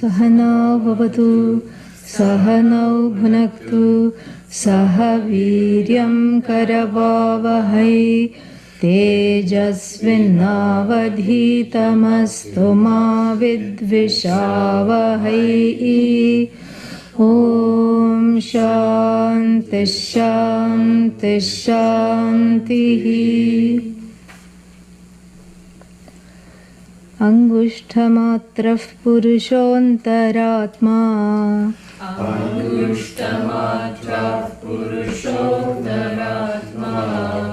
Sahana Bhavatu Sahanau Bhunaktu Sahaviryam Karavavahai Tejasvinnavadhitamastu ma vidvishavahai. Om Shanti Shanti Shanti. Angushthamatrah Purushottaratma Angushthamatrah Purushottaratma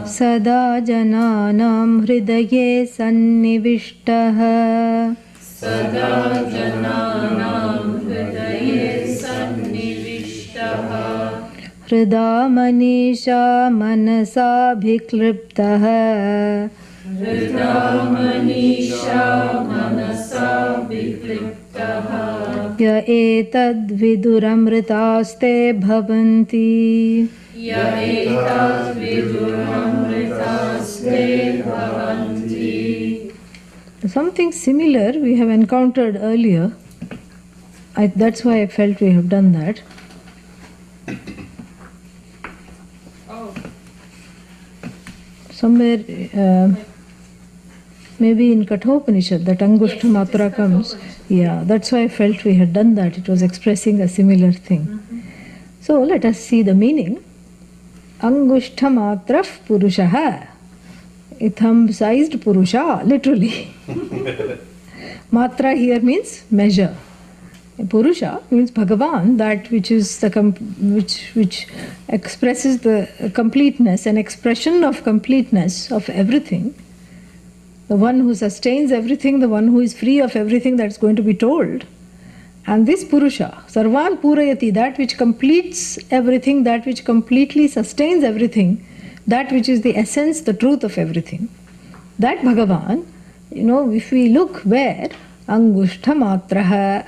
Sada Jananam Hridaye Sannivishtaha Sada Jananam Hridaye Sannivishtaha Hrida Manisha Manasa Bhikliptaha Hrida Manisha Manasa Vikliptaha Ya etad viduramritaste bhavanti. Ya etat viduramritaste bhavanti. Something similar we have encountered earlier. That's why I felt we have done that. Somewhere, maybe in Kathopanishad, that Angushta Matra comes. Yeah, that's why I felt we had done that. It was expressing a similar thing. So let us see the meaning. Angushta Matra Purushaha. A thumb-sized Purusha, literally. Matra here means measure. Purusha means Bhagavan, that which is the which expresses the completeness, an expression of completeness of everything. The one who sustains everything, the one who is free of everything that's going to be told. And this Purusha, Sarvan Purayati, that which completes everything, that which completely sustains everything, that which is the essence, the truth of everything. That Bhagavan, if we look where, Angushta Matraha,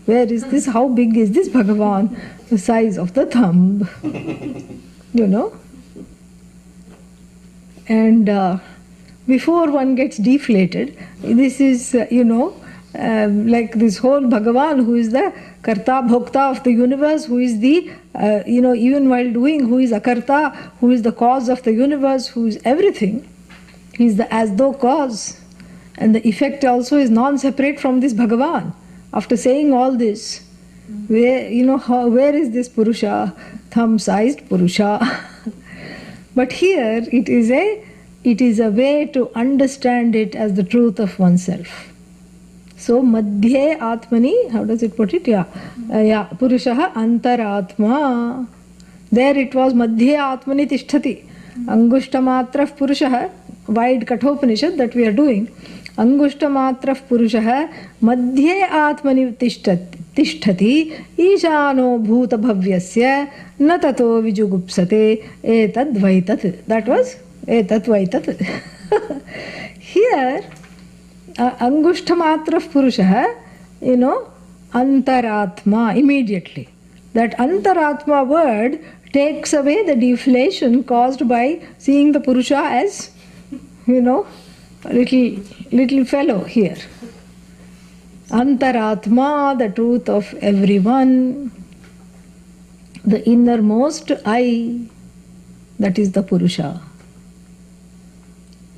where is this, how big is this Bhagavan? The size of the thumb, And before one gets deflated, this is, like this whole Bhagavan who is the Karta Bhokta of the universe, who is the, even while doing, who is Akarta, who is the cause of the universe, who is everything. He is the as though cause. And the effect also is non-separate from this Bhagavan. After saying all this, where is this Purusha? Thumb-sized Purusha. But here it is a way to understand it as the truth of oneself. So Madhye Atmani, how does it put it? Purushaha Antaratma. There it was Madhye Atmani Tishtati. Angushtamatra Purushaha, wide Kathopanishad that we are doing. Angushtamatra Purushaha Madhye Atmani Tishtati Ishano Bhuta Bhavyasya Na Tato Vijugupsate Etad Vaitat. That was Etat Vaitat. Here Angushtamatra Purushaha, Antaratma, immediately. That Antaratma word takes away the deflation caused by seeing the Purusha as, little fellow here. Antaratma, the truth of everyone, the innermost I, that is the Purusha.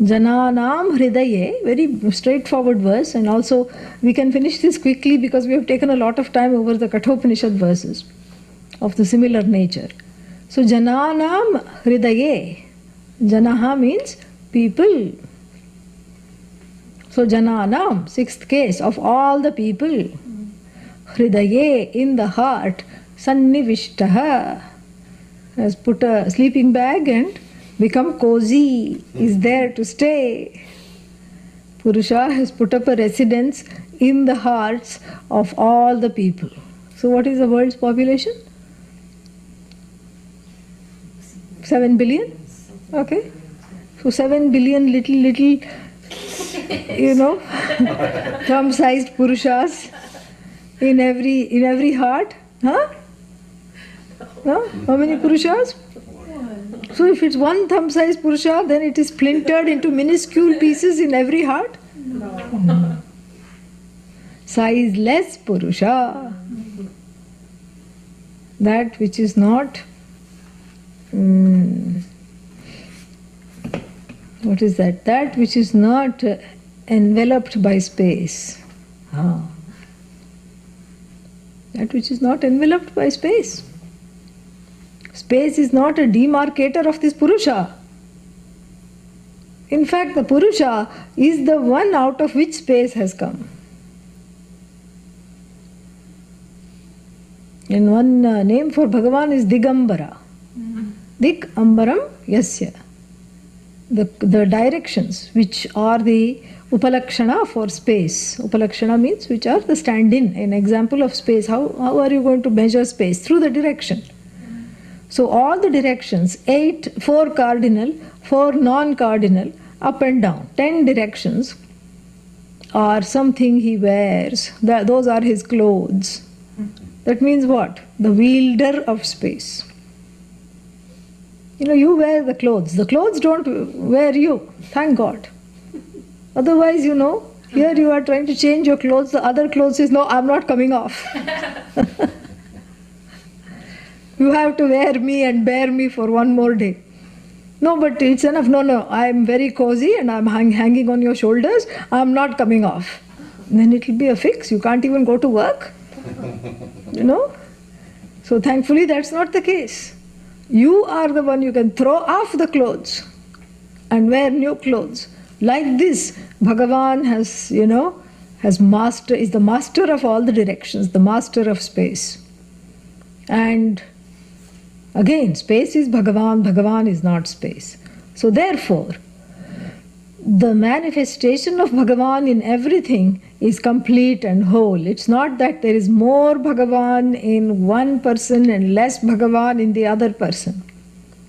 Jananam Hridaye, very straightforward verse, and also we can finish this quickly because we have taken a lot of time over the Kathopanishad verses of the similar nature. So Jananam Hridaye, Janaha means people. So Jananam, sixth case, of all the people. Hridaye, in the heart. Sannivishtaha, has put a sleeping bag and become cozy, is there to stay. Purusha has put up a residence in the hearts of all the people. So what is the world's population? 7 billion? Okay. So 7 billion little thumb-sized Purushas in every heart. Huh? No? How many Purushas? So if it's one thumb-sized Purusha, then it is splintered into minuscule pieces in every heart? No. sizeless Purusha. That which is not, what is that? That which is not enveloped by space. That which is not enveloped by space. Space is not a demarcator of this Purusha. In fact, the Purusha is the one out of which space has come. And one name for Bhagavan is Digambara. Dik Ambaram Yasya. The directions which are the Upalakshana for space. Upalakshana means which are the stand-in, an example of space. How are you going to measure space? Through the direction. So all the directions, 4 cardinal, 4 non-cardinal, up and down, 10 directions are something he wears. Those are his clothes. That means what? The wielder of space. You wear the clothes. The clothes don't wear you. Thank God. Otherwise, here you are trying to change your clothes. The other clothes says, no, I'm not coming off. You have to wear me and bear me for one more day. No, but it's enough. No, I'm very cozy and I'm hanging on your shoulders. I'm not coming off. Then it will be a fix. You can't even go to work. So thankfully that's not the case. You are the one, you can throw off the clothes and wear new clothes. Like this, Bhagavan is the master of all the directions, the master of space. And again, space is Bhagavan, Bhagavan is not space. So therefore, the manifestation of Bhagavan in everything is complete and whole. It's not that there is more Bhagavan in one person and less Bhagavan in the other person.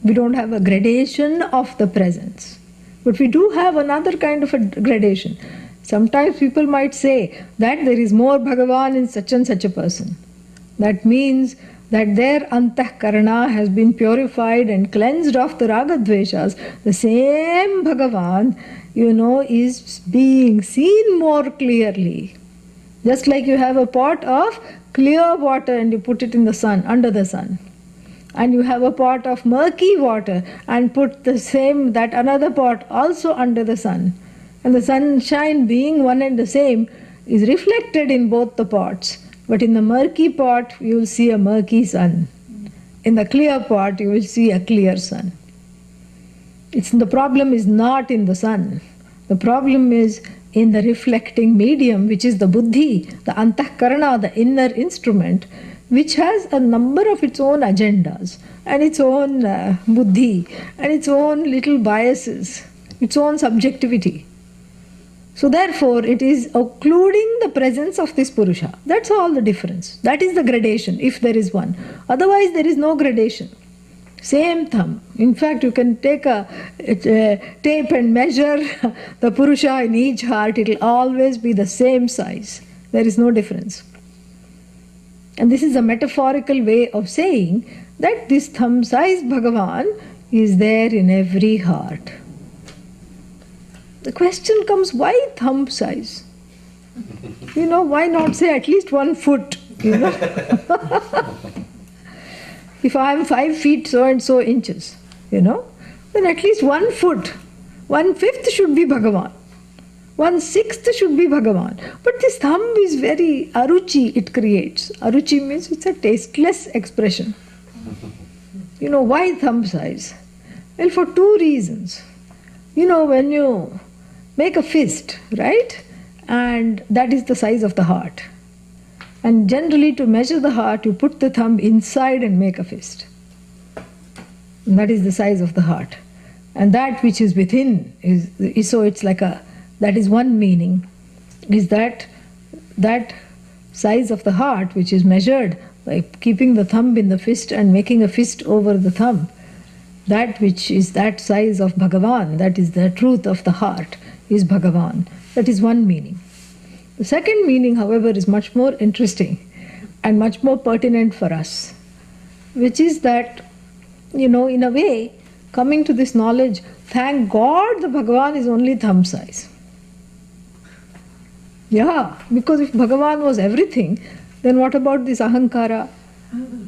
We don't have a gradation of the presence. But we do have another kind of a gradation. Sometimes people might say that there is more Bhagavan in such and such a person. That means that their antahkarana has been purified and cleansed of the ragadveshas. The same Bhagavan, is being seen more clearly. Just like you have a pot of clear water and you put it in the sun, under the sun. And you have a pot of murky water and put that another pot also under the sun. And the sunshine being one and the same is reflected in both the pots. But in the murky pot, you will see a murky sun. In the clear pot, you will see a clear sun. The problem is not in the sun. The problem is in the reflecting medium, which is the buddhi, the antahkarana, the inner instrument, which has a number of its own agendas and its own buddhi and its own little biases, its own subjectivity. So therefore, it is occluding the presence of this Purusha. That's all the difference. That is the gradation, if there is one. Otherwise, there is no gradation. Same thumb. In fact, you can take a tape and measure the Purusha in each heart. It will always be the same size. There is no difference. And this is a metaphorical way of saying that this thumb size Bhagavan is there in every heart. The question comes, why thumb size? Why not say at least 1 foot? If I am 5 feet so and so inches, then at least 1 foot, 1/5 should be Bhagavan. 1/6 should be Bhagavan. But this thumb is very aruchi it creates. Aruchi means it's a tasteless expression. Why thumb size? Well, for 2 reasons. When you make a fist, right? And that is the size of the heart. And generally to measure the heart, you put the thumb inside and make a fist. And that is the size of the heart. And that which is within is so it's like that is one meaning, is that size of the heart which is measured by keeping the thumb in the fist and making a fist over the thumb. That which is that size of Bhagavan, that is the truth of the heart, is Bhagavan. That is one meaning. The second meaning, however, is much more interesting and much more pertinent for us, which is that, in a way, coming to this knowledge, thank God the Bhagavan is only thumb size. Yeah, because if Bhagavan was everything, then what about this Ahankara?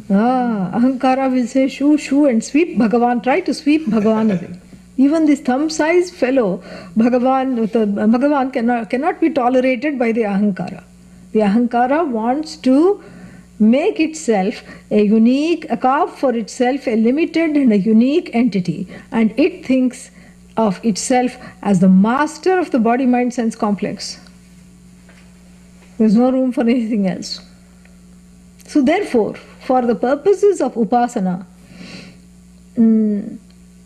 Ahankara will say shoo, shoo and sweep Bhagavan, try to sweep Bhagavan away. Even this thumb-sized fellow, Bhagavan cannot be tolerated by the Ahankara. The Ahankara wants to make itself a carve for itself a limited and a unique entity, and it thinks of itself as the master of the body-mind-sense complex. There is no room for anything else. So therefore, for the purposes of upasana,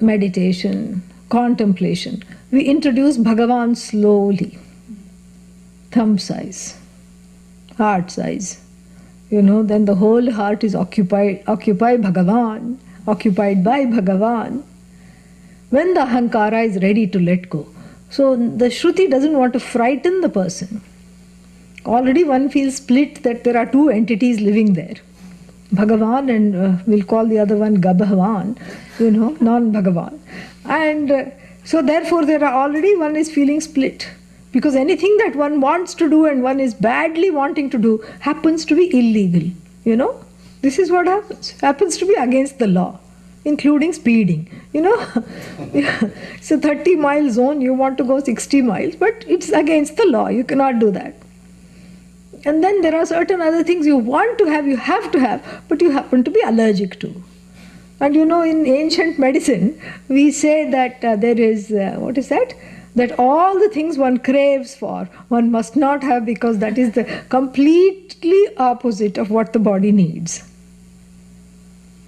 meditation, contemplation, we introduce Bhagavan slowly. Thumb size, heart size. Then the whole heart is occupied by Bhagavan, occupied by Bhagavan. When the Ahankara is ready to let go. So the Shruti doesn't want to frighten the person. Already one feels split that there are two entities living there. Bhagavan and we'll call the other one Gabhavan, non-Bhagavan. And so therefore there are already one is feeling split. Because anything that one wants to do and one is badly wanting to do happens to be illegal. This is what happens. Happens to be against the law, including speeding. It's a 30-mile zone, you want to go 60 miles, but it's against the law, you cannot do that. And then there are certain other things you want to have, you have to have, but you happen to be allergic to. And in ancient medicine, we say that there is, that all the things one craves for, one must not have because that is the completely opposite of what the body needs.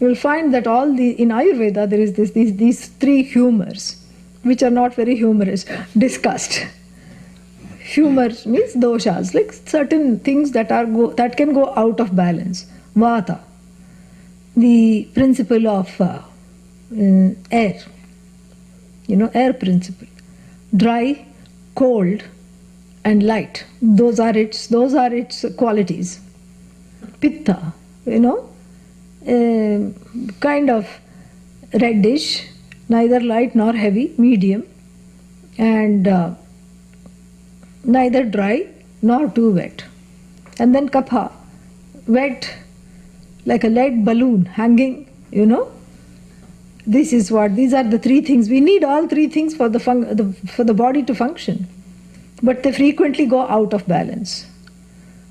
You will find that in Ayurveda there is these three humors, which are not very humorous, discussed. Humor means doshas, like certain things that that can go out of balance. Vata, the principle of air, air principle. Dry, cold, and light. Those are its qualities. Pitta, kind of reddish, neither light nor heavy, medium, and neither dry nor too wet. And then Kapha, wet, like a lead balloon hanging, These are the three things. We need all three things for the body to function. But they frequently go out of balance.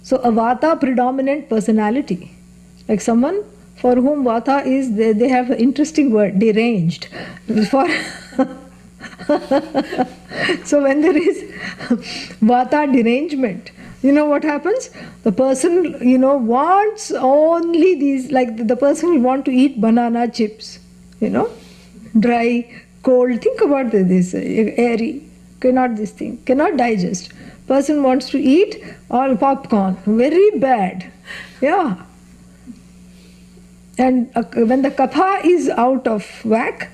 So a Vata predominant personality, like someone for whom Vata is, they have an interesting word, deranged. So when there is Vata derangement, what happens? The person, wants only these, like the person will want to eat banana chips, dry, cold. Think about this, airy, cannot digest. Person wants to eat all popcorn, very bad. Yeah. And when the kapha is out of whack,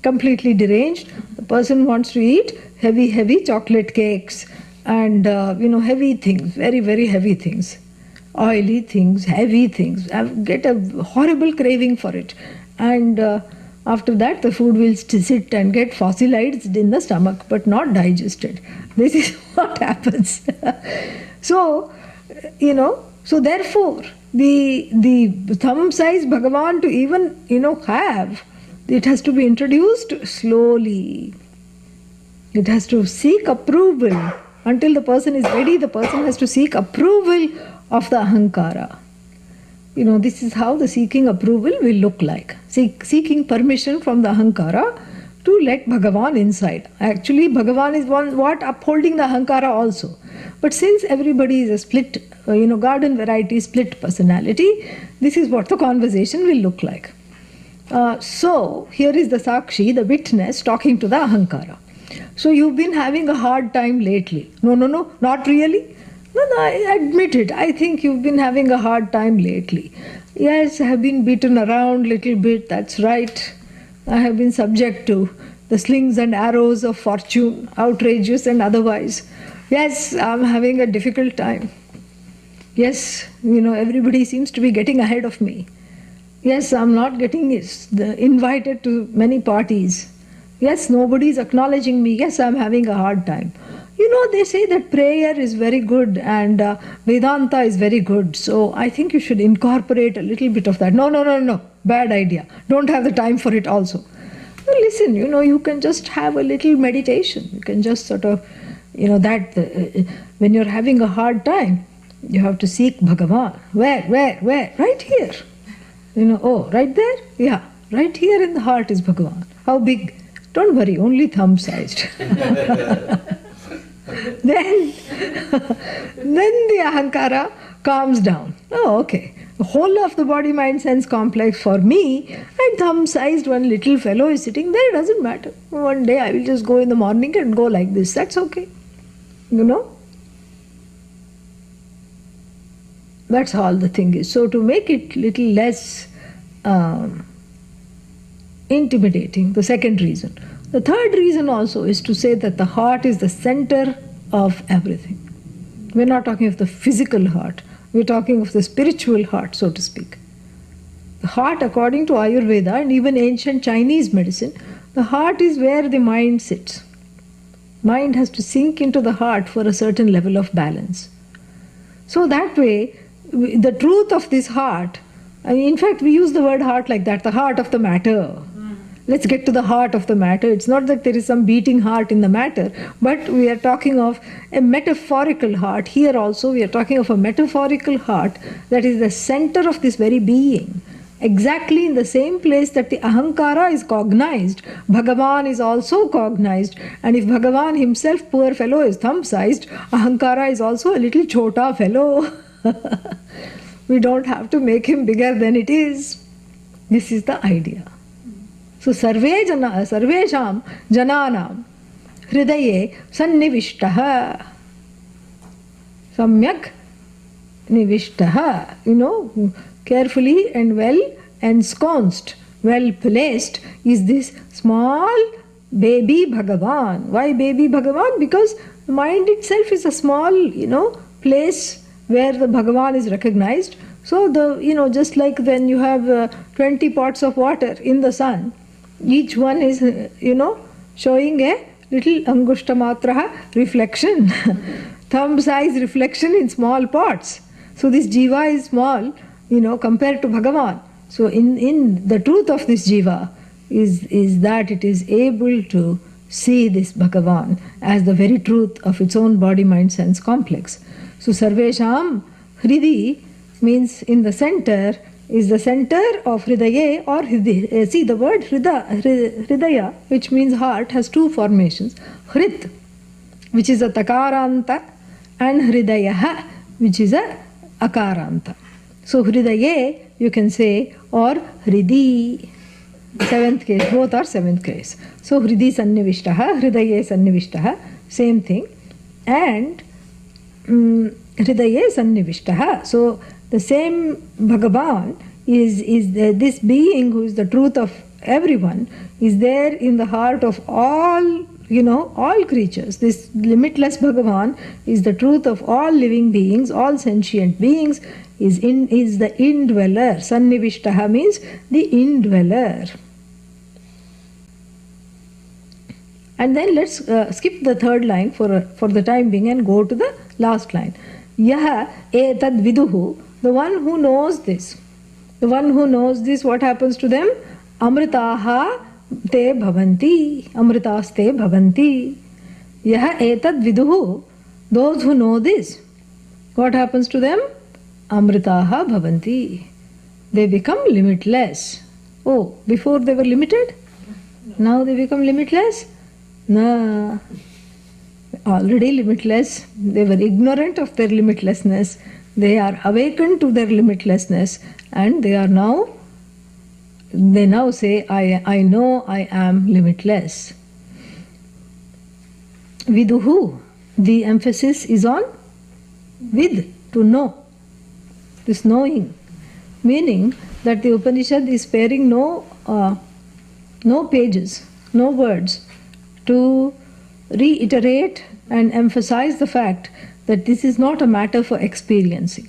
completely deranged, the person wants to eat heavy chocolate cakes and heavy things, very, very heavy things, oily things, heavy things. I get a horrible craving for it. And after that, the food will sit and get fossilized in the stomach, but not digested. This is what happens. So therefore, the thumb-sized Bhagavan to even, have, it has to be introduced slowly. It has to seek approval. Until the person is ready, the person has to seek approval of the Ahankara. This is how the seeking approval will look like. Seeking permission from the Ahankara to let Bhagavan inside. Actually, Bhagavan is what upholding the Ahankara also. But since everybody is a split, garden variety split personality, this is what the conversation will look like. So, here is the Sakshi, the witness, talking to the Ahankara. So, you've been having a hard time lately. No, not really. No, I admit it. I think you've been having a hard time lately. Yes, I have been beaten around a little bit, that's right. I have been subject to the slings and arrows of fortune, outrageous and otherwise. Yes, I'm having a difficult time. Yes, everybody seems to be getting ahead of me. Yes, I'm not getting invited to many parties. Yes, nobody is acknowledging me. Yes, I'm having a hard time. They say that prayer is very good and Vedanta is very good. So I think you should incorporate a little bit of that. No. Bad idea. Don't have the time for it also. Well, listen, you can just have a little meditation. You can just sort of, when you're having a hard time, you have to seek Bhagavan. Where? Right here. Right there? Yeah. Right here in the heart is Bhagavan. How big? Don't worry, only thumb-sized. Then the ahankara calms down. Oh, okay. The whole of the body, mind, sense complex for me, and thumb-sized one little fellow is sitting there, doesn't matter. One day I will just go in the morning and go like this. That's okay. That's all the thing is. So to make it little less intimidating, the second reason. The third reason also is to say that the heart is the center of everything. We're not talking of the physical heart. We're talking of the spiritual heart, so to speak. The heart, according to Ayurveda and even ancient Chinese medicine, the heart is where the mind sits. Mind has to sink into the heart for a certain level of balance. So that way, the truth of this heart, in fact, we use the word heart like that, the heart of the matter. Let's get to the heart of the matter. It's not that there is some beating heart in the matter, but we are talking of a metaphorical heart. Here also we are talking of a metaphorical heart that is the center of this very being. Exactly in the same place that the ahankara is cognized, Bhagavan is also cognized. And if Bhagavan himself, poor fellow, is thumb-sized, ahankara is also a little chota fellow. We don't have to make him bigger than it is. This is the idea. So sarvesham jananam hridaye sannivishtaha samyak nivishtaha, carefully and well ensconced, well placed is this small baby Bhagavan. Why baby Bhagavan? Because the mind itself is a small, place where the Bhagavan is recognized. So just like when you have 20 pots of water in the sun, each one is, showing a little angushtamatra reflection, thumb-size reflection in small pots. So this jiva is small, compared to Bhagavan. So in the truth of this jiva is that it is able to see this Bhagavan as the very truth of its own body, mind, sense complex. So sarvesham hridi means in the center, is the center of hridaye or hridaya. See, the word hridaya, which means heart, has two formations. Hrit, which is a takaranta, and hridayaha, which is a akaranta. So hridaye, you can say, or hridi. Seventh case, both are seventh case. So hridi sannivishtaha, hridaye sannivishtaha, same thing. And hridaye sannivishtaha. So the same Bhagavan is this being who is the truth of everyone, is there in the heart of all, all creatures. This limitless Bhagavan is the truth of all living beings, all sentient beings, is the indweller. Sannivishtaha means the indweller. And then let's skip the third line for the time being and go to the last line. Yaha etad viduhu, the one who knows this. The one who knows this, what happens to them? Amritaha te bhavanti. Amritas te bhavanti. Yaha etad viduhu, those who know this, what happens to them? Amritaha bhavanti. They become limitless. Oh, before they were limited? Now they become limitless? No. Already limitless. They were ignorant of their limitlessness. They are awakened to their limitlessness, and they now say, I know I am limitless. Viduhu, the emphasis is on vid, to know. This knowing, meaning that the Upanishad is sparing no pages, no words to reiterate and emphasize the fact that this is not a matter for experiencing.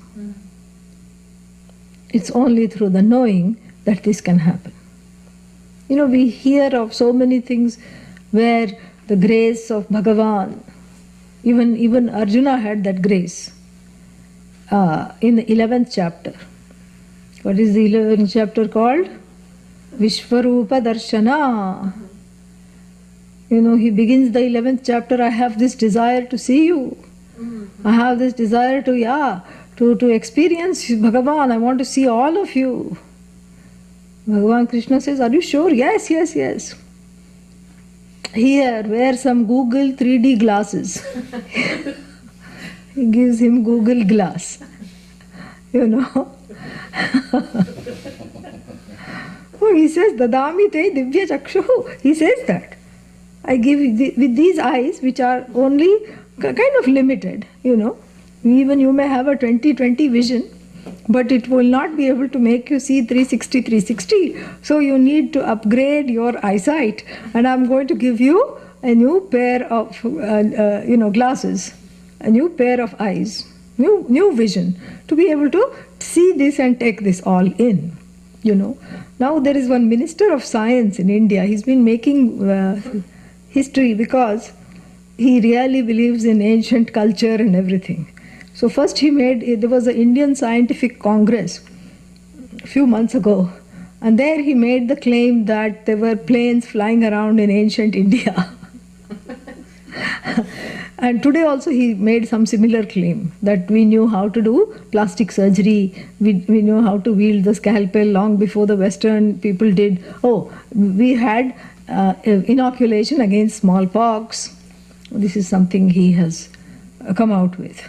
It's only through the knowing that this can happen. We hear of so many things where the grace of Bhagavan Even Arjuna had that grace. In the 11th chapter. What is the 11th chapter called? Vishwarupa Darshana. He begins the 11th chapter, I have this desire to see you. I have this desire to experience Bhagavan. I want to see all of you. Bhagavan Krishna says, are you sure? Yes, yes, yes. Here, wear some Google 3D glasses. He gives him Google Glass. He says, Dadami te divya chakshuhu. He says that. I give you with these eyes, which are only kind of limited, Even you may have a 20/20 vision, but it will not be able to make you see 360. So you need to upgrade your eyesight. And I'm going to give you a new pair of, glasses, a new pair of eyes, new vision, to be able to see this and take this all in, Now there is one minister of science in India. He's been making history because he really believes in ancient culture and everything. So first there was an Indian Scientific Congress a few months ago, and there he made the claim that there were planes flying around in ancient India. And today also he made some similar claim that we knew how to do plastic surgery, we knew how to wield the scalpel long before the Western people did. We had inoculation against smallpox. This is something he has come out with.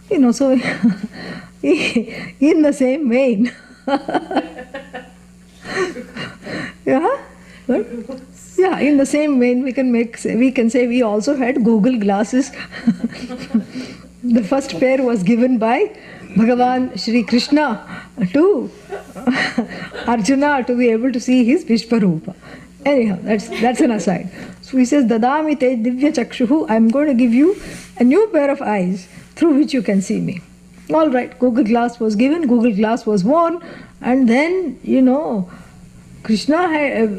So in the same vein, in the same vein we can say we also had Google glasses. The first pair was given by Bhagavan Shri Krishna to Arjuna to be able to see his Vishwarupa. Anyhow, that's an aside. So he says, Dadami te divya chakshuhu, I'm going to give you a new pair of eyes through which you can see me. All right, Google Glass was given, Google Glass was worn, and then, Krishna had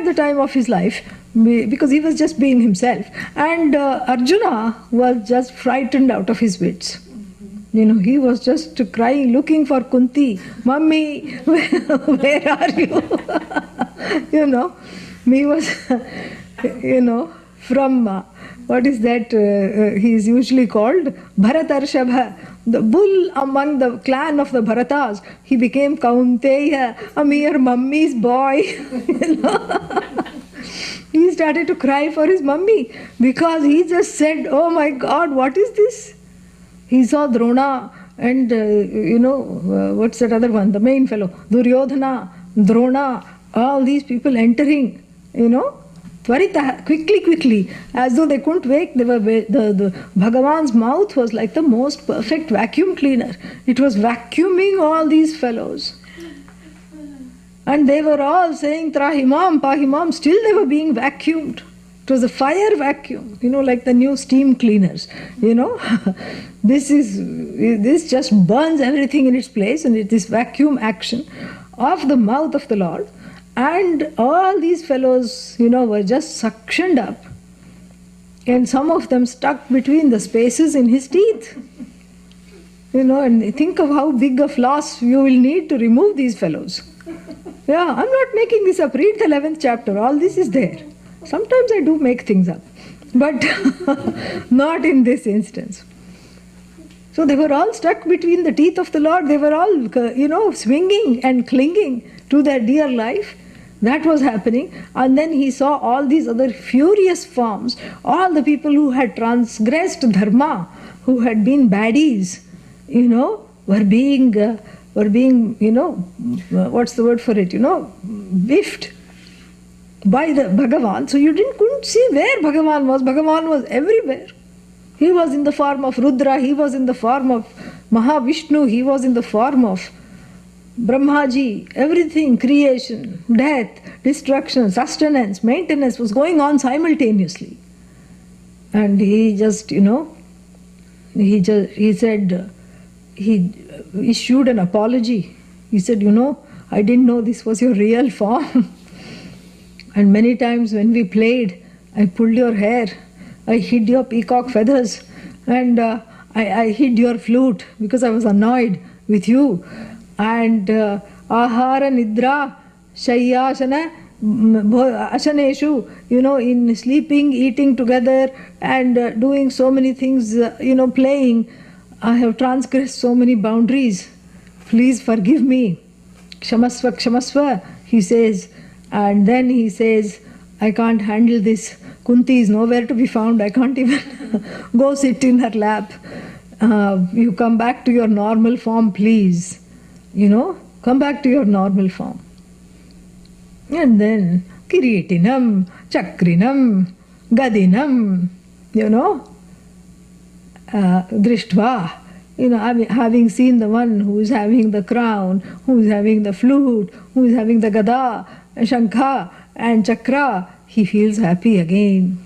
the time of his life because he was just being himself. And Arjuna was just frightened out of his wits. He was just crying, looking for Kunti. Mummy, where are you? He was, from, what is that, he is usually called Bharatarshabha, the bull among the clan of the Bharatas. He became Kaunteya, a mere mummy's boy. He started to cry for his mummy because he just said, oh my God, what is this? He saw Drona and, what's that other one, the main fellow, Duryodhana, Drona, all these people entering, Tvarita, quickly, as though they couldn't wait. They were, the Bhagavan's mouth was like the most perfect vacuum cleaner. It was vacuuming all these fellows. And they were all saying, Trahimam, Pahimam, still they were being vacuumed. It was a fire vacuum, like the new steam cleaners, This just burns everything in its place, and it is vacuum action of the mouth of the Lord. And all these fellows, were just suctioned up. And some of them stuck between the spaces in his teeth. And think of how big a floss you will need to remove these fellows. Yeah, I'm not making this up. Read the 11th chapter. All this is there. Sometimes I do make things up. But not in this instance. So they were all stuck between the teeth of the Lord. They were all, swinging and clinging to their dear life. That was happening. And then he saw all these other furious forms, all the people who had transgressed dharma, who had been baddies, were being, what's the word for it, biffed by the Bhagavan. So you couldn't see where Bhagavan was. Bhagavan was everywhere. He was in the form of Rudra, he was in the form of Mahavishnu, he was in the form of Brahmaji. Everything, creation, death, destruction, sustenance, maintenance was going on simultaneously. And he just, he said, he issued an apology. He said, I didn't know this was your real form. And many times when we played, I pulled your hair I hid your peacock feathers, and I hid your flute because I was annoyed with you. And ahara nidra shayyasana ashaneshu, in sleeping, eating together, and doing so many things, playing, I have transgressed so many boundaries. Please forgive me. Kshamasva, kshamasva, he says. And then he says, I can't handle this. Kunti is nowhere to be found. I can't even go sit in her lap. You come back to your normal form, please. Come back to your normal form. And then Kiritinam, Chakrinam, Gadinam, Drishtva, having seen the one who is having the crown, who is having the flute, who is having the Gada, Shankha and Chakra, he feels happy again.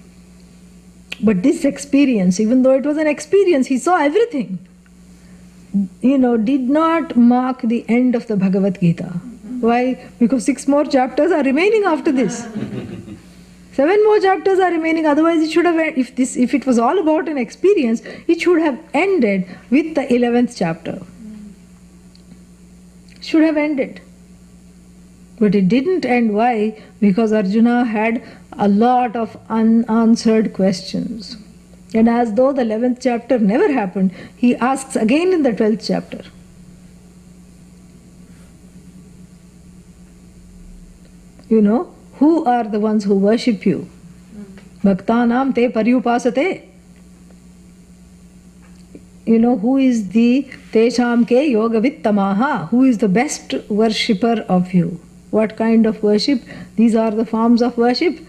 But this experience, even though it was an experience, he saw everything, did not mark the end of the Bhagavad Gita. Why? Because 6 more chapters are remaining after this. 7 more chapters are remaining. Otherwise, it should have, if it was all about an experience, it should have ended with the 11th chapter. Should have ended. But it didn't end. Why? Because Arjuna had a lot of unanswered questions. And as though the 11th chapter never happened, he asks again in the 12th chapter. Who are the ones who worship you? Bhaktanam te paryupasate. Who is the tesham ke yogavittamaha? Who is the best worshipper of you? What kind of worship? These are the forms of worship.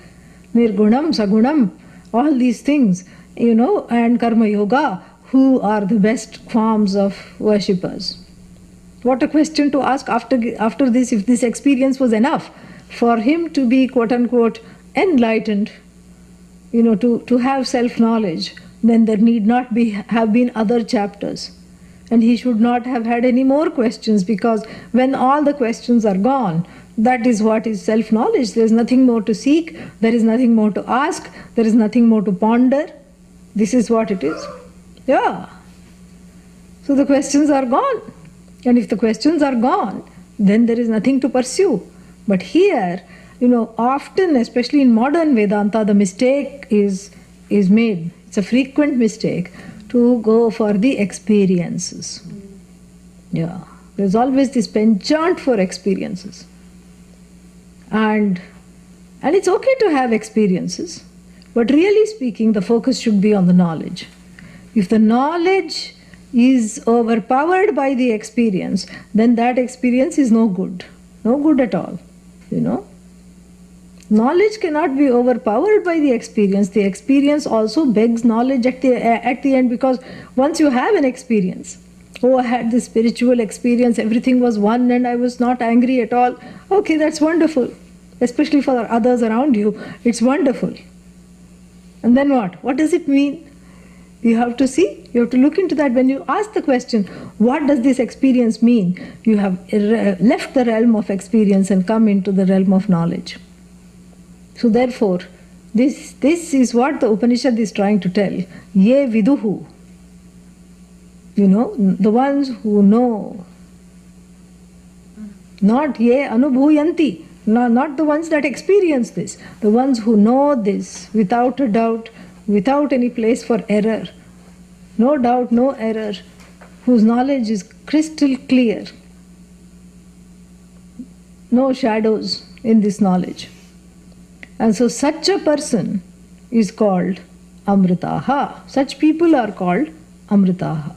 Nirgunam, sagunam, all these things, and karma yoga. Who are the best forms of worshippers? What a question to ask after this, if this experience was enough for him to be quote unquote enlightened, to have self-knowledge, then there need not have been other chapters. And he should not have had any more questions, because when all the questions are gone, that is what is self-knowledge. There is nothing more to seek, there is nothing more to ask, there is nothing more to ponder. This is what it is. Yeah. So the questions are gone. And if the questions are gone, then there is nothing to pursue. But here, often, especially in modern Vedanta, the mistake is made. It's a frequent mistake to go for the experiences. Yeah. There's always this penchant for experiences. And it's okay to have experiences, but really speaking, the focus should be on the knowledge. If the knowledge is overpowered by the experience, then that experience is no good. No good at all. Knowledge cannot be overpowered by the experience. The experience also begs knowledge at the end, because once you have an experience, I had this spiritual experience, everything was one and I was not angry at all. Okay, that's wonderful. Especially for others around you, it's wonderful. And then what? What does it mean? You have to see, you have to look into that. When you ask the question, what does this experience mean? You have left the realm of experience and come into the realm of knowledge. So therefore, this is what the Upanishad is trying to tell. Ye viduhu. The ones who know. Not ye anubhuyanti. Not the ones that experience this. The ones who know this without a doubt, without any place for error. No doubt, no error. Whose knowledge is crystal clear. No shadows in this knowledge. And so such a person is called Amritaha. Such people are called Amritaha.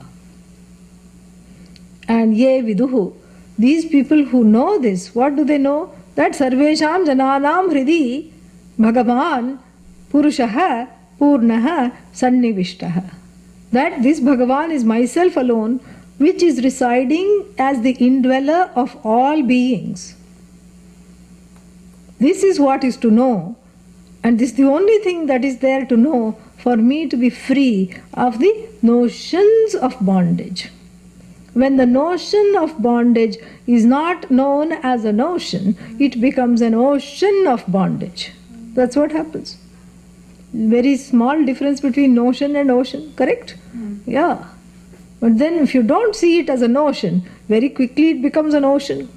And ye viduhu. These people who know this, what do they know? That sarvesham jananam hridi Bhagavan Purushaha Purnaha Sannivishtaha. That this Bhagavan is myself alone, which is residing as the indweller of all beings. This is what is to know, and this is the only thing that is there to know for me to be free of the notions of bondage. When the notion of bondage is not known as a notion, it becomes an ocean of bondage. That's what happens. very small difference between notion and ocean, correct? Yeah. But then if you don't see it as a notion, very quickly it becomes an ocean.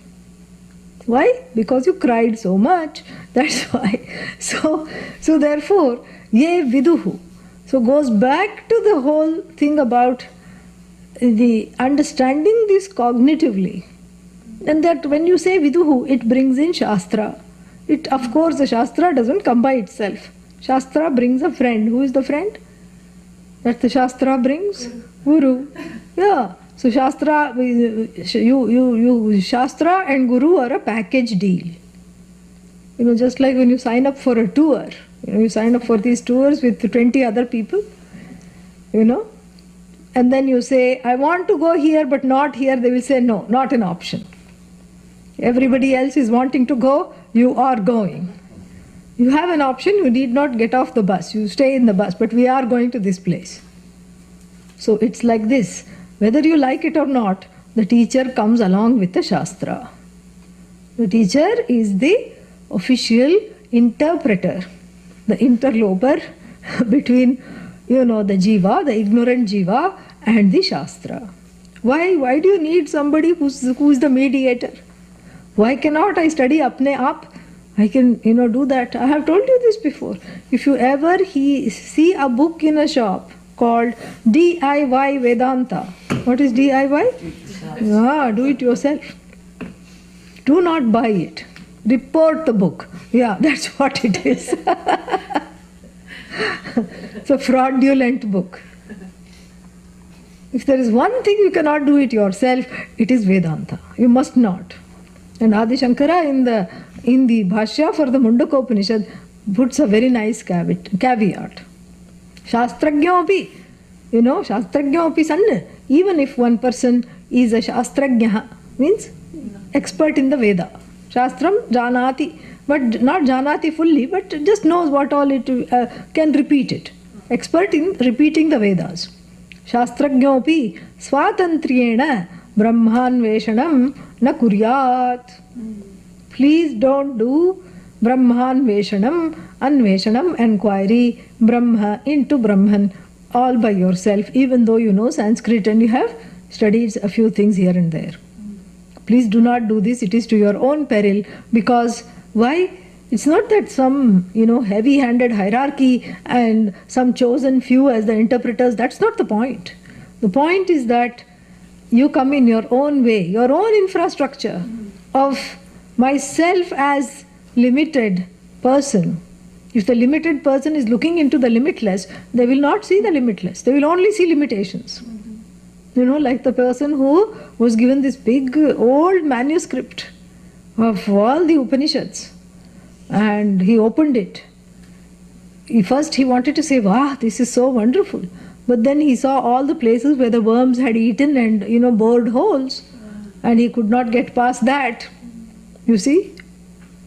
Why? Because you cried so much. That's why. So therefore, ye viduhu. So goes back to the whole thing about the understanding this cognitively. And that when you say viduhu, it brings in Shastra. It, of course, the Shastra doesn't come by itself. Shastra brings a friend. Who is the friend that the Shastra brings? Guru. Yeah. So Shastra, Shastra and Guru are a package deal. Just like when you sign up for a tour, you sign up for these tours with 20 other people, and then you say, I want to go here but not here. They will say, no, not an option. Everybody else is wanting to go, you are going. You have an option, you need not get off the bus, you stay in the bus, but we are going to this place. So it's like this. Whether you like it or not, the teacher comes along with the Shastra. The teacher is the official interpreter, the interloper between, the jiva, the ignorant jiva, and the Shastra. Why do you need somebody who's the mediator? Why cannot I study apne aap? I can, do that. I have told you this before. If you ever see a book in a shop called DIY Vedanta. What is DIY? Yeah, do it yourself. Do not buy it. Report the book. Yeah, that's what it is. It's a fraudulent book. If there is one thing you cannot do it yourself, it is Vedanta. You must not. And Adi Shankara in the Bhashya for the Mundakopanishad puts a very nice caveat. Shastrajñopi, Shastrajñopi sanna. Even if one person is a Shastrajña, means expert in the Veda. Shastram janati, but not janati fully, but just knows what all it can repeat it. Expert in repeating the Vedas. Shastrajñopi swatantriyena brahmanveshanam na kuryat. Please don't do brahmanveshanam, anveshanam, enquiry, brahma, into Brahman, all by yourself, even though you know Sanskrit and you have studied a few things here and there. Please do not do this. It is to your own peril. Because why? It's not that some, heavy-handed hierarchy and some chosen few as the interpreters. That's not the point. The point is that you come in your own way, your own infrastructure of myself as limited person. If the limited person is looking into the limitless, they will not see the limitless. They will only see limitations. Like the person who was given this big old manuscript of all the Upanishads, and he opened it. First he wanted to say, wow, this is so wonderful. But then he saw all the places where the worms had eaten and, bored holes, and he could not get past that. You see?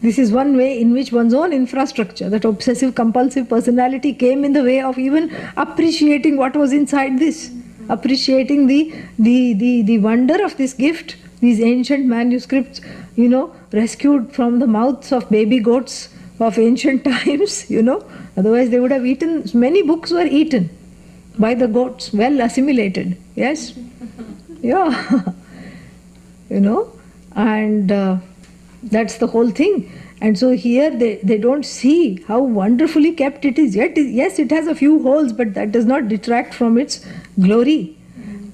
This is one way in which one's own infrastructure, that obsessive compulsive personality, came in the way of even appreciating what was inside this. Appreciating the wonder of this gift, these ancient manuscripts, rescued from the mouths of baby goats of ancient times, Otherwise they would have eaten, many books were eaten by the goats, well assimilated. Yes? Yeah. And that's the whole thing. And so here they don't see how wonderfully kept it is. Yet, yes, it has a few holes, but that does not detract from its glory.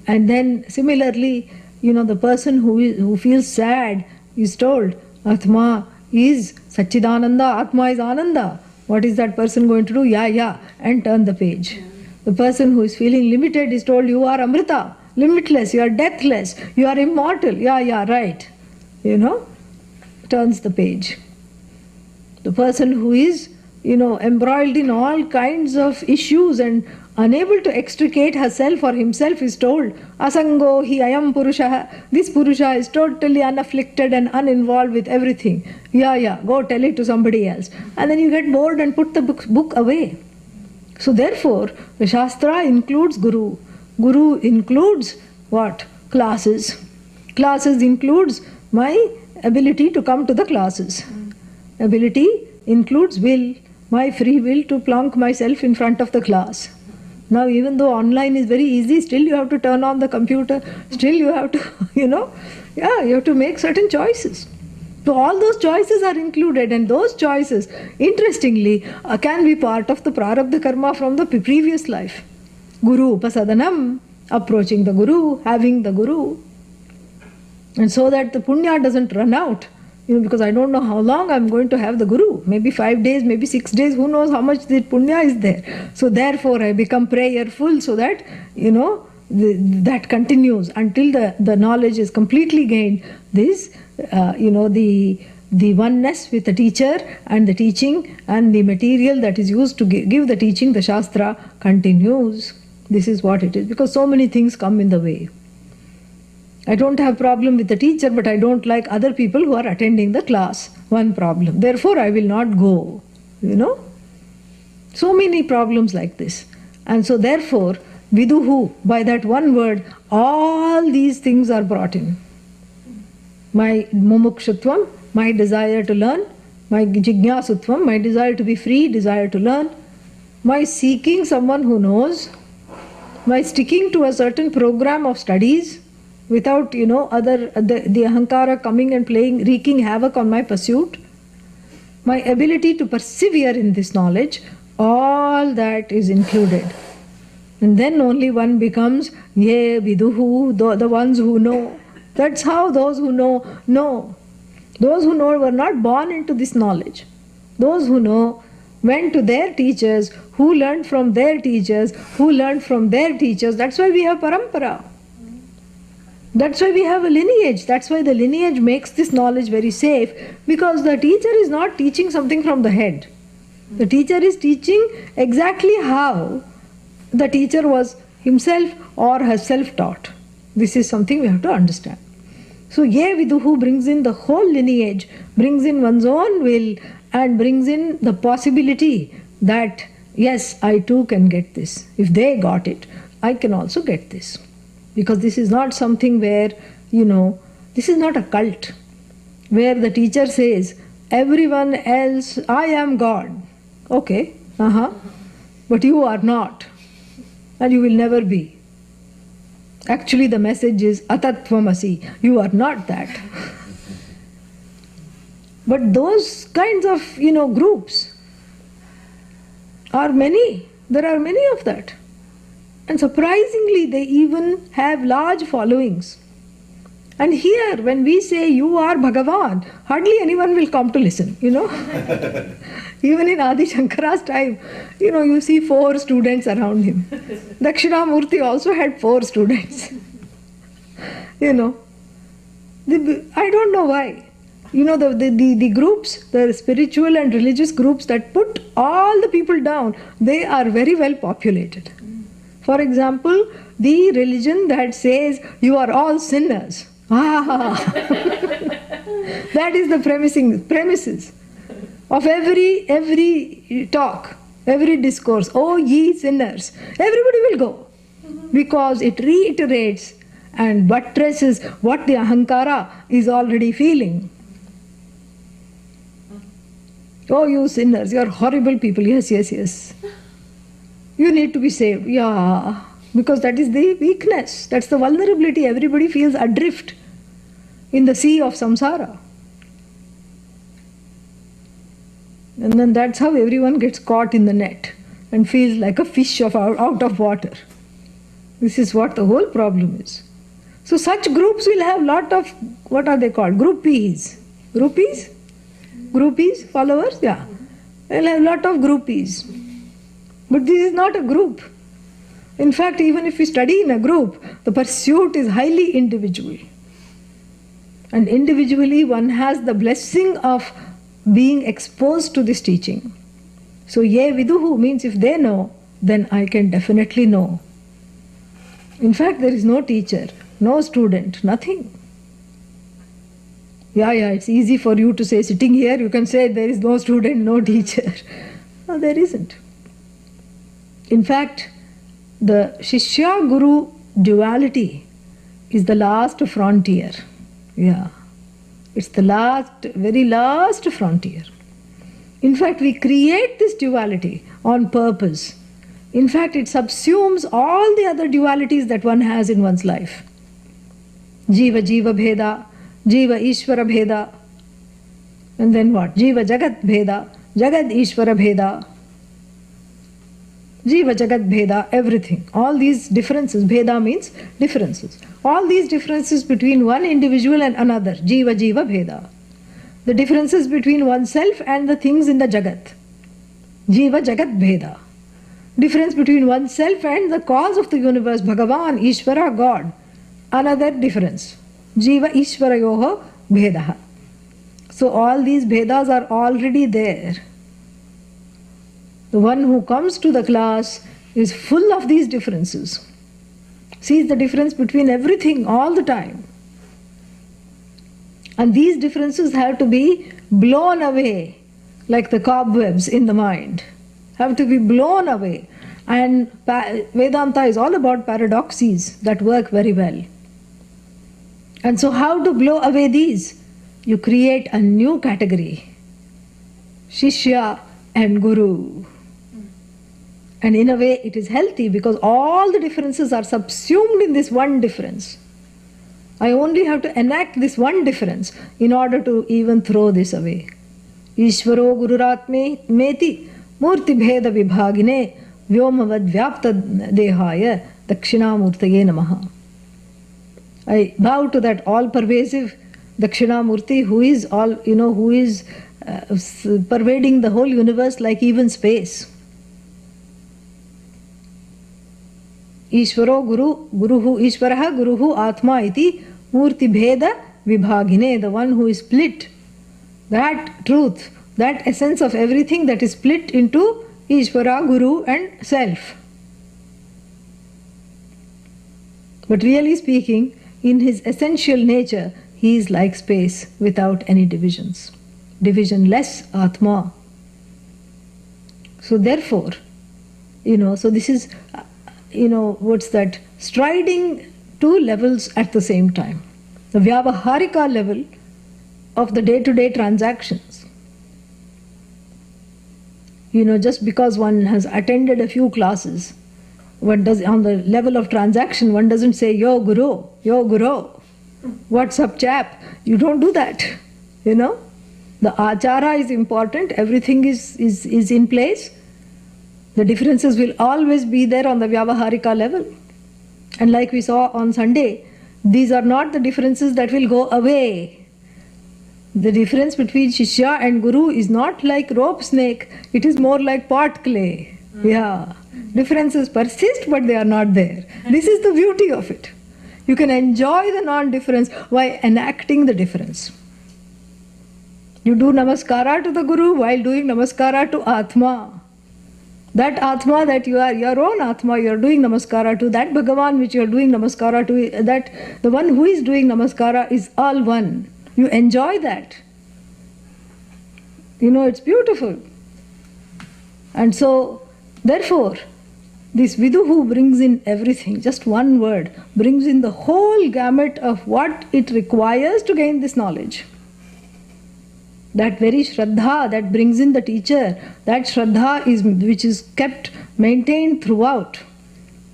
And then similarly, the person who feels sad is told, Atma is Satchidananda, Atma is Ananda. What is that person going to do? Yeah, and turn the page. The person who is feeling limited is told, you are Amrita, limitless, you are deathless, you are immortal. Yeah, right. Turns the page. The person who is, embroiled in all kinds of issues and unable to extricate herself or himself is told, Asango hi ayam purusha. This purusha is totally unafflicted and uninvolved with everything. Yeah, go tell it to somebody else. And then you get bored and put the book away. So therefore, the Shastra includes Guru. Guru includes what? Classes. Classes includes my ability to come to the classes. Ability includes will. my free will to plonk myself in front of the class. Now, even though online is very easy, still you have to turn on the computer, still you have to, you have to make certain choices. So all those choices are included, and those choices, interestingly, can be part of the prarabdha karma from the previous life. Guru upasadanam, approaching the Guru, having the Guru. And so that the punya doesn't run out, because I don't know how long I'm going to have the Guru. Maybe 5 days, maybe 6 days, who knows how much the punya is there. So therefore I become prayerful so that, that continues until the knowledge is completely gained. This, the oneness with the teacher and the teaching and the material that is used to give the teaching, the Shastra, continues. This is what it is, because so many things come in the way. I don't have problem with the teacher, but I don't like other people who are attending the class. One problem. Therefore, I will not go. So many problems like this. And so therefore, viduhu, by that one word, all these things are brought in. My mumukshutvam, my desire to learn, my jignasutvam, my desire to be free, desire to learn, my seeking someone who knows, my sticking to a certain program of studies, without, the ahankara coming and wreaking havoc on my pursuit, my ability to persevere in this knowledge, all that is included. And then only one becomes, ye viduhu, the ones who know. That's how those who know. Those who know were not born into this knowledge. Those who know went to their teachers, who learned from their teachers, who learned from their teachers. That's why we have parampara. That's why we have a lineage. That's why the lineage makes this knowledge very safe, because the teacher is not teaching something from the head. The teacher is teaching exactly how the teacher was himself or herself taught. This is something we have to understand. So, ye viduhu brings in the whole lineage, brings in one's own will, and brings in the possibility that, yes, I too can get this. If they got it, I can also get this. Because this is not something where, this is not a cult, where the teacher says, everyone else, I am God. Okay, but you are not, and you will never be. Actually, the message is atatvamasi, you are not that. But those kinds of, groups are many. There are many of that. And surprisingly, they even have large followings. And here, when we say, you are Bhagavan, hardly anyone will come to listen, Even in Adi Shankara's time, you see 4 students around him. Dakshinamurti also had 4 students. I don't know why. The groups, the spiritual and religious groups that put all the people down, they are very well populated. For example, the religion that says you are all sinners. That is the premises of every talk, every discourse. Oh, ye sinners. Everybody will go, because it reiterates and buttresses what the ahankara is already feeling. Oh, you sinners, you are horrible people. Yes. You need to be saved. Yeah, because that is the weakness. That's the vulnerability. Everybody feels adrift in the sea of samsara. And then that's how everyone gets caught in the net and feels like a fish out of water. This is what the whole problem is. So such groups will have lot of, what are they called? Groupies. Groupies? Followers? Yeah. They'll have lot of groupies. But this is not a group. In fact, even if we study in a group, the pursuit is highly individual. And individually one has the blessing of being exposed to this teaching. So, ye viduhu means if they know, then I can definitely know. In fact, there is no teacher, no student, nothing. Yeah, it's easy for you to say, sitting here, you can say there is no student, no teacher. No, there isn't. In fact, the Shishya-Guru duality is the last frontier. Yeah. It's the very last frontier. In fact, we create this duality on purpose. In fact, it subsumes all the other dualities that one has in one's life. Jiva Jiva Bheda, Jiva Ishvara Bheda, and then what? Jiva Jagat Bheda, Jagat Ishvara Bheda, Jiva Jagat Bheda, everything. All these differences, Bheda means differences. All these differences between one individual and another, Jiva Jiva Bheda. The differences between oneself and the things in the Jagat, Jiva Jagat Bheda. Difference between oneself and the cause of the universe, Bhagavan, Ishvara, God. Another difference, Jiva Ishvarayoho Bhedaha. So all these Bhedas are already there. The one who comes to the class is full of these differences. Sees the difference between everything all the time. And these differences have to be blown away like the cobwebs in the mind. Have to be blown away. And Vedanta is all about paradoxes that work very well. And so how to blow away these? You create a new category. Shishya and Guru. And in a way it is healthy because all the differences are subsumed in this one difference. I only have to enact this one difference in order to even throw this away. Ishvaro Gururatme Meti Murti Bheda Vibhagine Vyomavad Vyapta Dehaya Dakshinamurtaye Namaha. I bow to that all-pervasive Dakshinamurti who is pervading the whole universe like even space. Ishvaro Guruhu Ishvaraha Guruhu Atma iti Murti Bheda Vibhagine, the one who is split. That truth, that essence of everything that is split into Ishvara, Guru and Self. But really speaking, in his essential nature, he is like space without any divisions. Divisionless Atma. So therefore, so this is, what's that? Striding two levels at the same time. The Vyavaharika level of the day-to-day transactions. Just because one has attended a few classes, on the level of transaction, one doesn't say, yo Guru, what's up chap? You don't do that, The achara is important, everything is in place. The differences will always be there on the Vyavaharika level. And like we saw on Sunday, these are not the differences that will go away. The difference between Shishya and Guru is not like rope snake, it is more like pot clay. Yeah. Differences persist, but they are not there. This is the beauty of it. You can enjoy the non-difference by enacting the difference. You do namaskara to the Guru while doing namaskara to Atma. That Atma that you are, your own Atma, you are doing namaskara to, that Bhagavan which you are doing namaskara to, that the one who is doing namaskara is all one. You enjoy that. It's beautiful. And so, therefore, this Viduhu brings in everything, just one word, brings in the whole gamut of what it requires to gain this knowledge. That very Shraddha that brings in the teacher, that Shraddha which is kept, maintained throughout.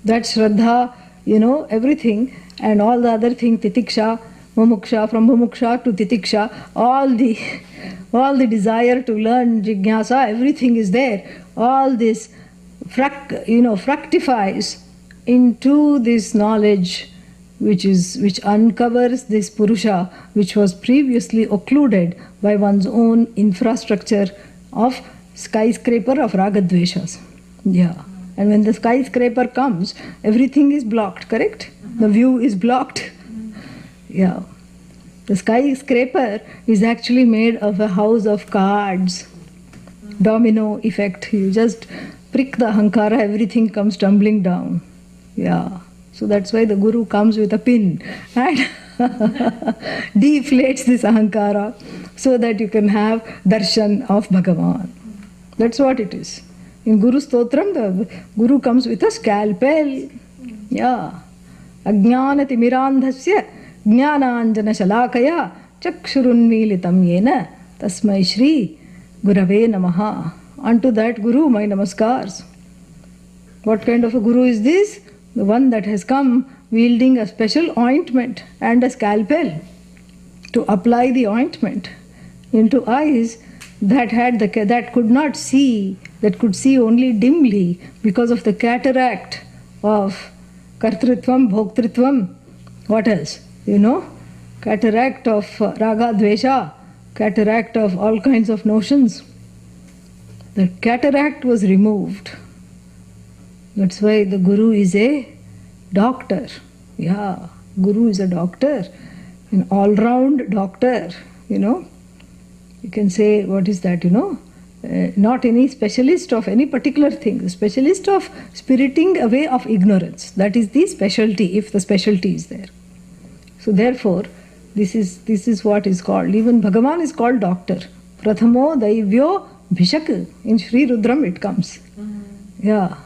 That Shraddha, everything, and all the other things, Titiksha, Mumuksha, from Mumuksha to Titiksha, all the desire to learn, Jignasa, everything is there. All this fructifies into this knowledge which uncovers this Purusha which was previously occluded by one's own infrastructure of skyscraper of Ragadveshas. Yeah. And when the skyscraper comes, everything is blocked, correct? The view is blocked. Yeah. The skyscraper is actually made of a house of cards. Domino effect. You just prick the ahankara, everything comes tumbling down. Yeah. So that's why the Guru comes with a pin and deflates this ahankara so that you can have darshan of Bhagavan. That's what it is. In Guru Stotram, the Guru comes with a scalpel. Yeah. Ajnana timirandhasya jnananjana shalakaya chakshurunmilitam yena tasmai shri Gurave Namaha. Unto that Guru my namaskars. What kind of a Guru is this? The one that has come wielding a special ointment and a scalpel to apply the ointment into eyes that could not see, that could see only dimly because of the cataract of kartritvam, bhoktritvam. What else? Cataract of raga, dvesha, cataract of all kinds of notions. The cataract was removed. That's why the Guru is a doctor. Yeah, Guru is a doctor, an all-round doctor, You can say, what is that, not any specialist of any particular thing, the specialist of spiriting away of ignorance. That is the specialty, if the specialty is there. So therefore, this is what is called, even Bhagavan is called doctor. Prathamo Daivyo Bhishak. In Sri Rudram it comes. Yeah.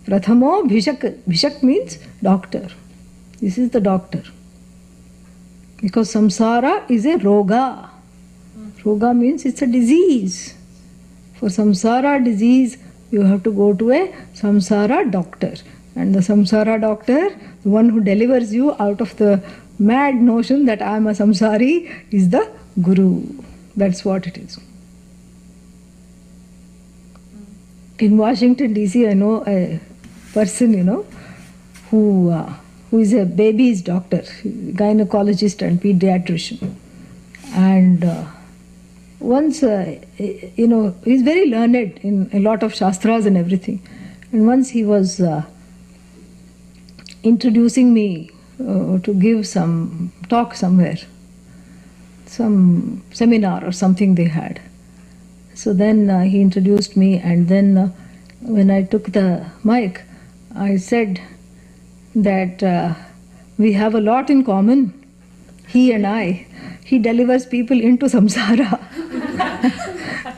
Prathamo Bhishak. Bhishak means doctor. This is the doctor. Because samsara is a roga. Roga means it's a disease. For samsara disease, you have to go to a samsara doctor. And the samsara doctor, the one who delivers you out of the mad notion that I am a samsari, is the Guru. That's what it is. In Washington DC, I know a person, who is a baby's doctor, gynecologist and pediatrician. And once, he's very learned in a lot of shastras and everything. And once he was introducing me to give some talk somewhere, some seminar or something they had. So then he introduced me, and then when I took the mic, I said that we have a lot in common, he and I. He delivers people into samsara.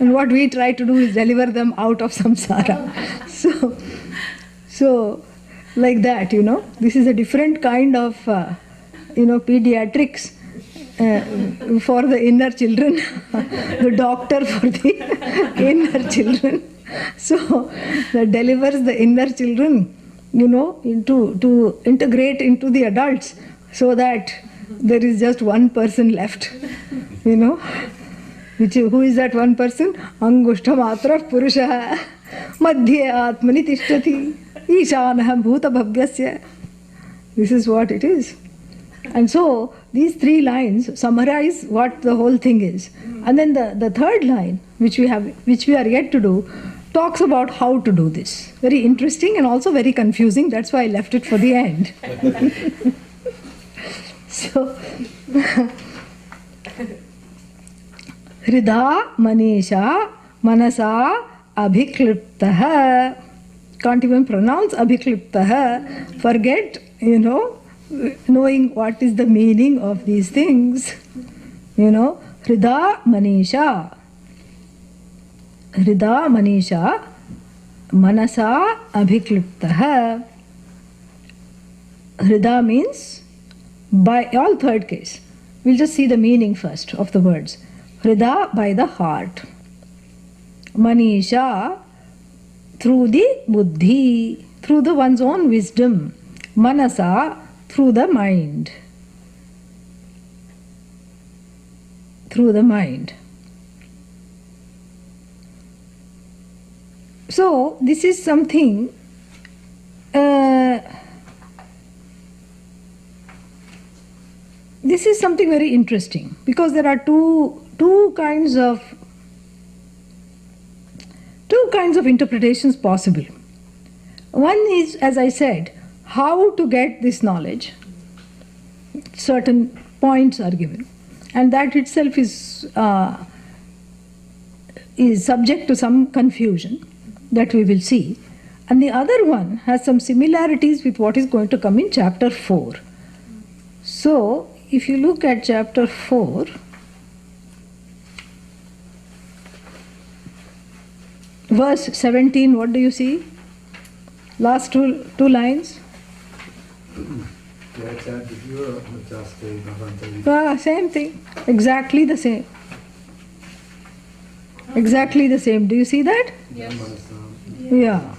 And what we try to do is deliver them out of samsara. So like that, this is a different kind of, pediatrics for the inner children, the doctor for the inner children. So that delivers the inner children, to integrate into the adults, so that there is just one person left, who is that one person? Angushtamatra Purusha Madhye Atmani Tishtati Ishanah Bhuta Bhavyasya. This is what it is. And so these three lines summarize what the whole thing is. And then the third line, which we are yet to do, talks about how to do this. Very interesting and also very confusing. That's why I left it for the end. So, Hrida Manisha Manasa Abhikliptaha. Can't even pronounce Abhikliptaha. Forget, knowing what is the meaning of these things. Hrida Manisha. Hrida Manisha Manasa Abhikliptaha. Hrida means by all third case. We'll just see the meaning first of the words. Hrida, by the heart. Manisha, through the buddhi, through the one's own wisdom. Manasa, through the mind. Through the mind. So this is something very interesting, because there are two kinds of interpretations possible. One is, as I said, how to get this knowledge. Certain points are given, and that itself is subject to some confusion that we will see. And the other one has some similarities with what is going to come in chapter 4. So, if you look at chapter 4, verse 17, what do you see? Last two lines. Same thing, exactly the same. Exactly the same. Do you see that? Yes. Yeah.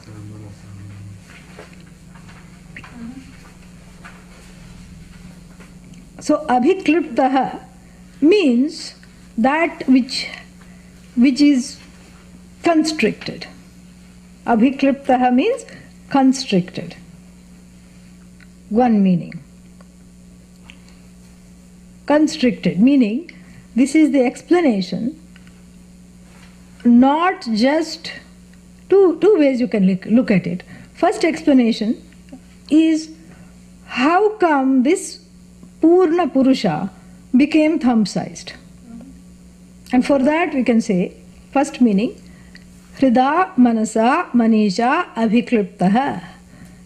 So abhikliptaha means that which is constricted. Abhikliptaha means constricted. One meaning. Constricted meaning this is the explanation. Not just two ways you can look at it. First explanation is how come this Purna Purusha became thumb-sized. And for that we can say, first meaning, Hrida Manasa Manisha Abhikliptaha.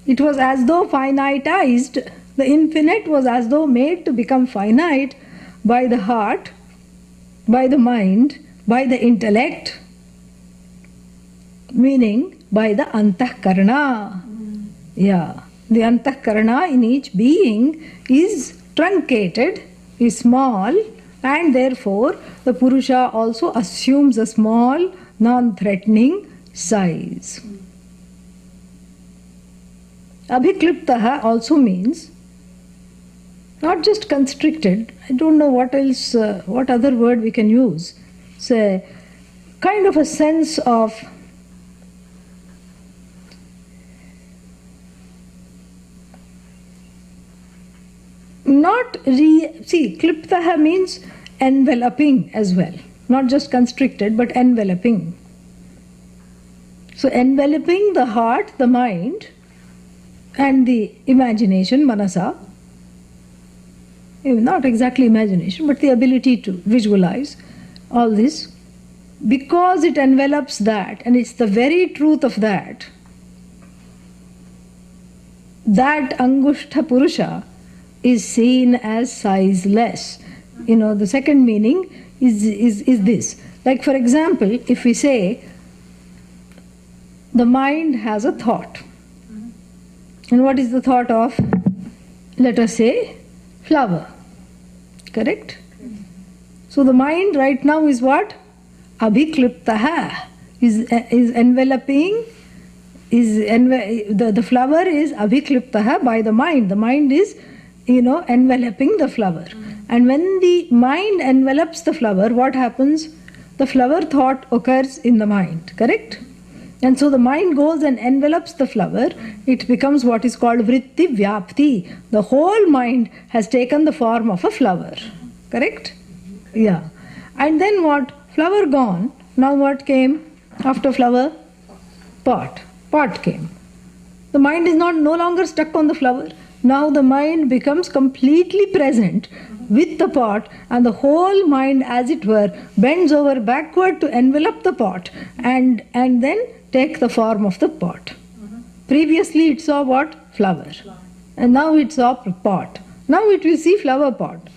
It was as though finitized, the infinite was as though made to become finite by the heart, by the mind, by the intellect, meaning by the Antahkarana. Yeah, the Antahkarana in each being is truncated, is small, and therefore the Purusha also assumes a small, non-threatening size. Abhikliptaha also means not just constricted. I don't know what else, what other word we can use. It's a kind of a sense of see, kliptaha means enveloping as well. Not just constricted, but enveloping. So enveloping the heart, the mind, and the imagination, manasa, not exactly imagination, but the ability to visualize all this, because it envelops that, and it's the very truth of that Angushtha Purusha is seen as sizeless. The second meaning is this. Like, for example, if we say the mind has a thought. And what is the thought of? Let us say flower. Correct? So the mind right now is what? Abhikliptaha. Is enveloping. The flower is abhikliptaha by the mind. The mind is enveloping the flower. And when the mind envelops the flower, what happens? The flower thought occurs in the mind, correct? And so the mind goes and envelops the flower. It becomes what is called vritti vyapti. The whole mind has taken the form of a flower, correct? Yeah. And then what? Flower gone. Now what came after flower? Pot. Pot came. The mind is no longer stuck on the flower. Now the mind becomes completely present with the pot, and the whole mind, as it were, bends over backward to envelop the pot and then take the form of the pot. Previously it saw what? Flower. And now it saw pot. Now it will see flower pot.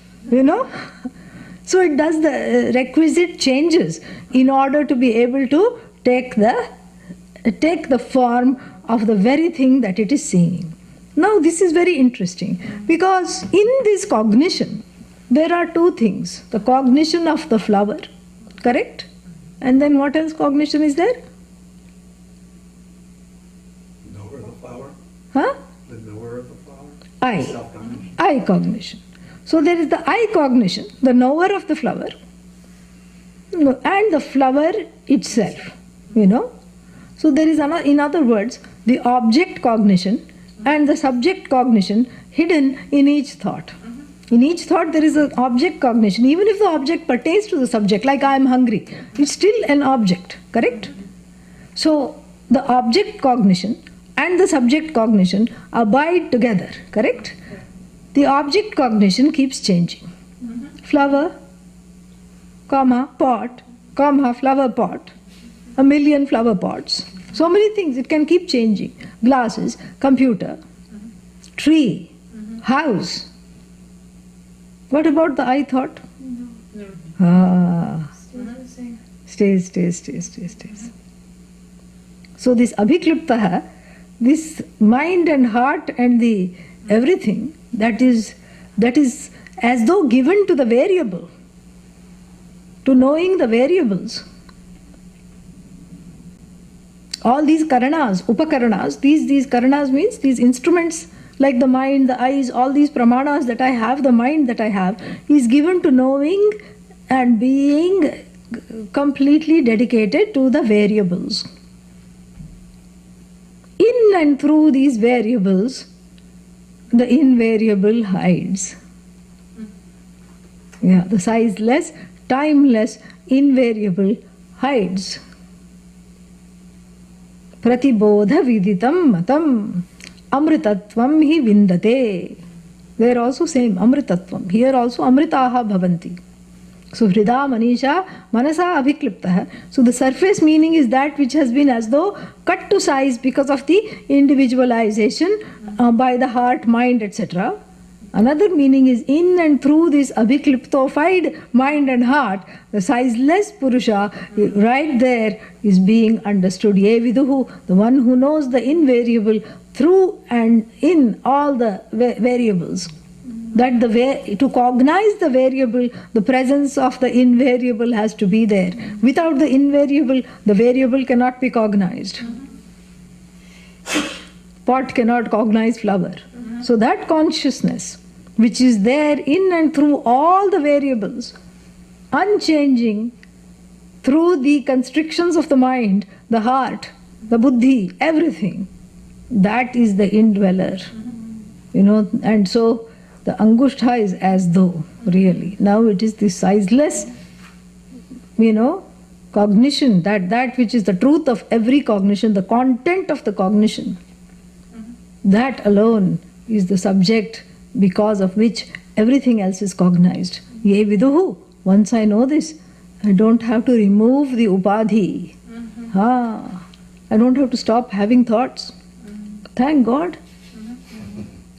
So it does the requisite changes in order to be able to take the form of the very thing that it is seeing. Now this is very interesting, because in this cognition there are two things. The cognition of the flower, correct? And then what else cognition is there? Knower of the flower? Huh? The knower of the flower? I. Self-cognition. I cognition. So there is the I cognition, the knower of the flower, and the flower itself, So there is, in other words, the object cognition and the subject cognition hidden in each thought. In each thought there is an object cognition. Even if the object pertains to the subject, like I am hungry, it's still an object, correct? So the object cognition and the subject cognition abide together, correct? The object cognition keeps changing. Flower, pot, flower pot, a million flower pots. So many things, it can keep changing. Glasses, computer, tree, house. What about the I thought? Stays. So this abhikliptaha, this mind and heart and the everything, that is as though given to the variable, to knowing the variables. All these karanas, upakaranas, these karanas means these instruments like the mind, the eyes, all these pramanas that I have, the mind that I have, is given to knowing and being completely dedicated to the variables. In and through these variables, the invariable hides. Yeah, the sizeless, timeless, invariable hides. Pratibodha viditam matam amritatvam hi vindate. They are also same, amritatvam. Here also amritaha bhavanti. So hrida manisha manasa abhikliptah. So the surface meaning is that which has been as though cut to size because of the individualization by the heart, mind, etc. Another meaning is in and through this abhikliptofied mind and heart, the sizeless Purusha right there is being understood. Ye viduhu, the one who knows the invariable through and in all the variables. That to cognize the variable, the presence of the invariable has to be there. Without the invariable, the variable cannot be cognized. Pot cannot cognize flower. So that consciousness, which is there in and through all the variables, unchanging, through the constrictions of the mind, the heart, the buddhi, everything, that is the indweller. And so the angushtha is as though, really. Now it is the sizeless, cognition, that which is the truth of every cognition, the content of the cognition. That alone is the subject because of which everything else is cognized. Ye viduhu, once I know this, I don't have to remove the upadhi. I don't have to stop having thoughts. Thank God.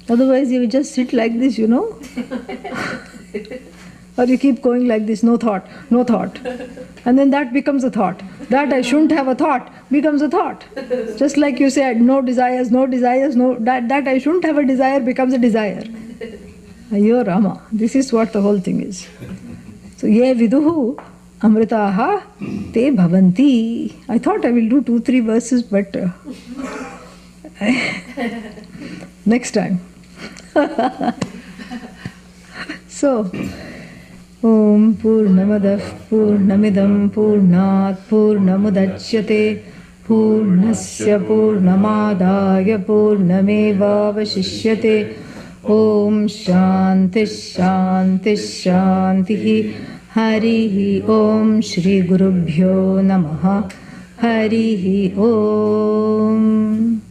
Otherwise you will just sit like this, Or you keep going like this, no thought, no thought. And then that becomes a thought. That I shouldn't have a thought becomes a thought. Just like you said, no desires, that I shouldn't have a desire becomes a desire. Ayyo Rama, this is what the whole thing is. So, ye viduhu amritaha te bhavanti. I thought I will do 2-3 verses, but next time. So, Om Purnamadah Purnamidam Purnat Purnamudachyate Purnasya Purnamadaya Purnamevavashishyate Om Shanti Shanti Shanti Harihi Om Shri Gurubhyo Namaha Harihi Om.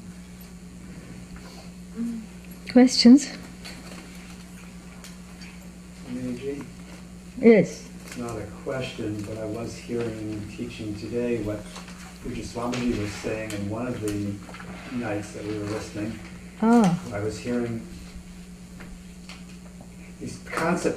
Questions? Yes. It's not a question, but I was hearing teaching today what Pujya Swamiji was saying in one of the nights that we were listening. I was hearing this concept